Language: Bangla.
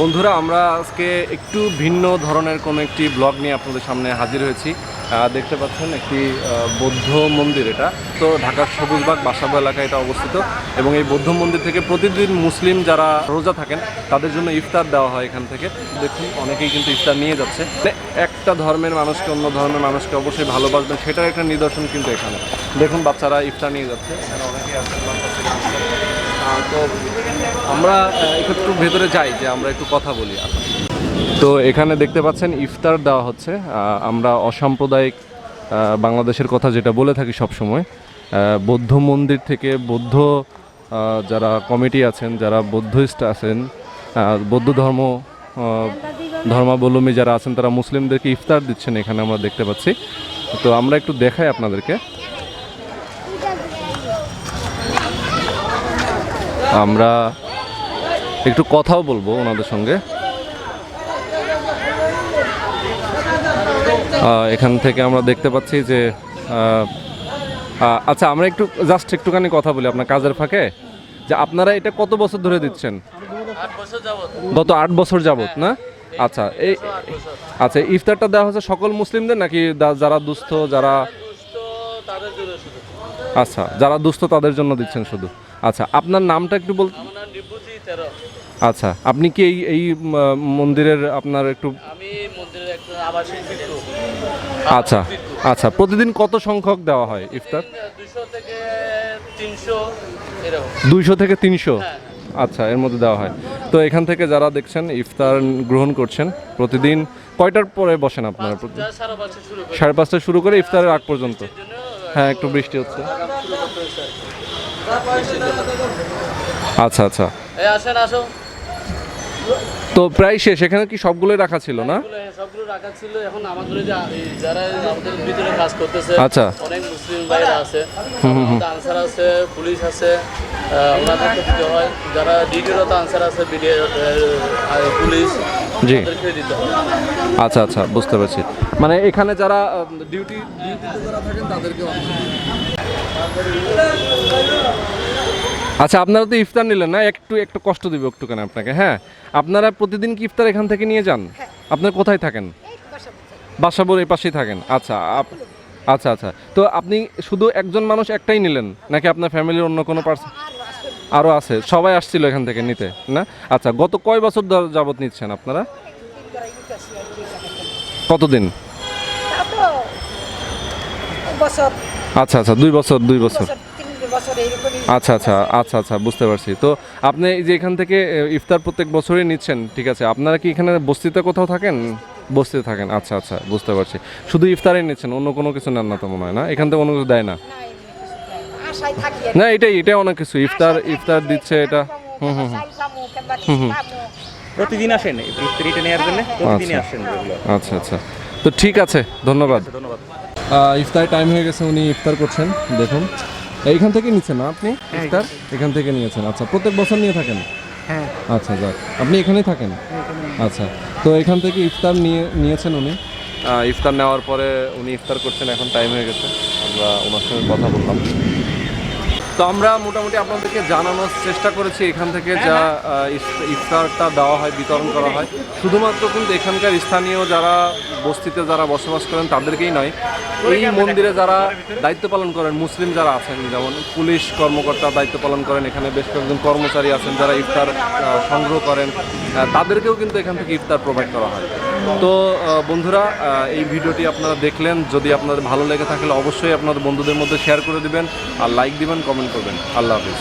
বন্ধুরা, আমরা আজকে একটু ভিন্ন ধরনের কোনো একটি ব্লগ নিয়ে আপনাদের সামনে হাজির হয়েছি। দেখতে পাচ্ছেন একটি বৌদ্ধ মন্দির, এটা তো ঢাকার সবুজবাগ বাসাবো এলাকায় এটা অবস্থিত। এবং এই বৌদ্ধ মন্দির থেকে প্রতিদিন মুসলিম যারা রোজা থাকেন তাদের জন্য ইফতার দেওয়া হয় এখান থেকে। দেখুন অনেকেই কিন্তু ইফতার নিয়ে যাচ্ছে। একটা ধর্মের মানুষকে অন্য ধর্মের মানুষকে অবশ্যই ভালোবাসবেন, সেটার একটা নিদর্শন কিন্তু এখানে। দেখুন বাচ্চারা ইফতার নিয়ে যাচ্ছে, এখানে অনেকেই আছেন। তো আমরা একটু ভেতরে যাই, যে আমরা একটু কথা বলি। তো এখানে দেখতে পাচ্ছেন ইফতার দেওয়া হচ্ছে। আমরা অসাম্প্রদায়িক বাংলাদেশের কথা যেটা বলে থাকি সবসময়, বৌদ্ধ মন্দির থেকে বৌদ্ধ যারা কমিটি আছেন, যারা বৌদ্ধিস্ট আছেন, বৌদ্ধ ধর্মাবলম্বী যারা আছেন, তারা মুসলিমদেরকে ইফতার দিচ্ছেন এখানে আমরা দেখতে পাচ্ছি। তো আমরা একটু দেখাই আপনাদেরকে। আমরা একটু কথাও বলবো ওনাদের সঙ্গে। এখান থেকে আমরা দেখতে পাচ্ছি যে আচ্ছা, আমরা একটুখানি কথা বলি আপনার কাজের ফাঁকে, যে আপনারা এটা কত বছর ধরে দিচ্ছেন? গত 8 বছর যাবত না? আচ্ছা, আচ্ছা, ইফতারটা দেওয়া হচ্ছে সকল মুসলিমদের নাকি যারা দুস্থ, আচ্ছা যারা দুস্থ তাদের জন্য দিচ্ছেন শুধু? আচ্ছা, আপনার নামটা একটু বলতে। আচ্ছা, আপনি কি এই মন্দিরের আপনার একটু? আচ্ছা আচ্ছা, প্রতিদিন কত সংখ্যক দেওয়া হয় ইফতার? 200 থেকে 300। আচ্ছা, এর মধ্যে দেওয়া হয়। তো এখান থেকে যারা দেখছেন ইফতার গ্রহণ করছেন, প্রতিদিন কয়টার পরে বসেন আপনারা? 5:30 শুরু করে ইফতারের আগ পর্যন্ত? হ্যাঁ, একটু বৃষ্টি হচ্ছে। আচ্ছা আচ্ছা, তো প্রায় শেষ। এখানে কি সবগুলোই রাখা ছিল না? সবগুলো রাখা ছিল। এখন আমাদের যারা আমাদের ভিতরে কাজ করতেছে, আচ্ছা, অনেক মুসলিম ভাইরা আছে, আনসার আছে, পুলিশ আছে, ওনাদেরকে দিতে হয়। যারা ডিউটিরত আনসার আছে, পুলিশ, জি, ওদেরকে দিতে হয়। আচ্ছা আচ্ছা, বুঝতে পারছি। মানে এখানে যারা ডিউটিতে যারা থাকেন তাদেরকেও। আচ্ছা, আপনারা তো ইফতার নিলেন না, একটু কষ্ট দিব একটুখানি আপনাকে। হ্যাঁ, আপনারা প্রতিদিন কি ইফতার এখান থেকে নিয়ে যান? আপনার কোথায় থাকেন? বাসাবোর এই পাশেই থাকেন? আচ্ছা আচ্ছা আচ্ছা, তো আপনি শুধু একজন মানুষ একটাই নিলেন নাকি আপনার ফ্যামিলির অন্য কোনো পার্সন আরও আছে? সবাই আসছিল এখান থেকে নিতে না? আচ্ছা, গত কয় বছর যাবত নিচ্ছেন আপনারা? কতদিন? আচ্ছা আচ্ছা, 2 বছর। আচ্ছা আচ্ছা আচ্ছা আচ্ছা, বুঝতে পারছি। তো আপনি এই যে এখান থেকে ইফতার প্রত্যেক বছরই নিচ্ছেন, ঠিক আছে। আপনারা কি এখানে বস্তিতে কোথাও থাকেন? বস্তিতে থাকেন, আচ্ছা আচ্ছা, বুঝতে পারছি। শুধু ইফতারই নিচ্ছেন, অন্য কোনো কিছু নেন না তো মনে হয় না? এখান থেকে অন্য কিছু দেয় না? না, এটাই অনেক কিছু। ইফতার দিচ্ছে এটা। প্রতিদিন আসেন ইফতারিটা নেওয়ার জন্য? প্রতিদিনই আসেন? আচ্ছা আচ্ছা, তো ঠিক আছে, ধন্যবাদ। ইফতারের টাইম হয়ে গেছে, উনি ইফতার করছেন। দেখুন এইখান থেকে নিচ্ছেন না আপনি ইফতার? এখান থেকে নিয়েছেন? আচ্ছা, প্রত্যেক বছর নিয়ে থাকেন? হ্যাঁ। আচ্ছা, যাক, আপনি এখানেই থাকেন? আচ্ছা, তো এখান থেকে ইফতার নিয়েছেন উনি। ইফতার নেওয়ার পরে উনি ইফতার করছেন, এখন টাইম হয়ে গেছে, আমরা ওনার সঙ্গে কথা বললাম। তো আমরা মোটামুটি আপনাদেরকে জানানোর চেষ্টা করেছি এখান থেকে যা ইফতারটা দেওয়া হয়, বিতরণ করা হয়, শুধুমাত্র কিন্তু এখানকার স্থানীয় যারা বস্তিতে যারা বসবাস করেন তাদেরকেই নয়, এই মন্দিরে যারা দায়িত্ব পালন করেন মুসলিম যারা আছেন, যেমন পুলিশ কর্মকর্তা দায়িত্ব পালন করেন, এখানে বেশ কয়েকজন কর্মচারী আছেন যারা ইফতার সংগ্রহ করেন, তাদেরকেও কিন্তু এখান থেকে ইফতার প্রোভাইড করা হয়। তো বন্ধুরা, এই ভিডিওটি আপনারা দেখলেন, যদি আপনাদের ভালো লেগে থাকলে অবশ্যই আপনাদের বন্ধুদের মধ্যে শেয়ার করে দিবেন, আর লাইক দিবেন, কমেন্ট করবেন। আল্লাহ হাফিজ।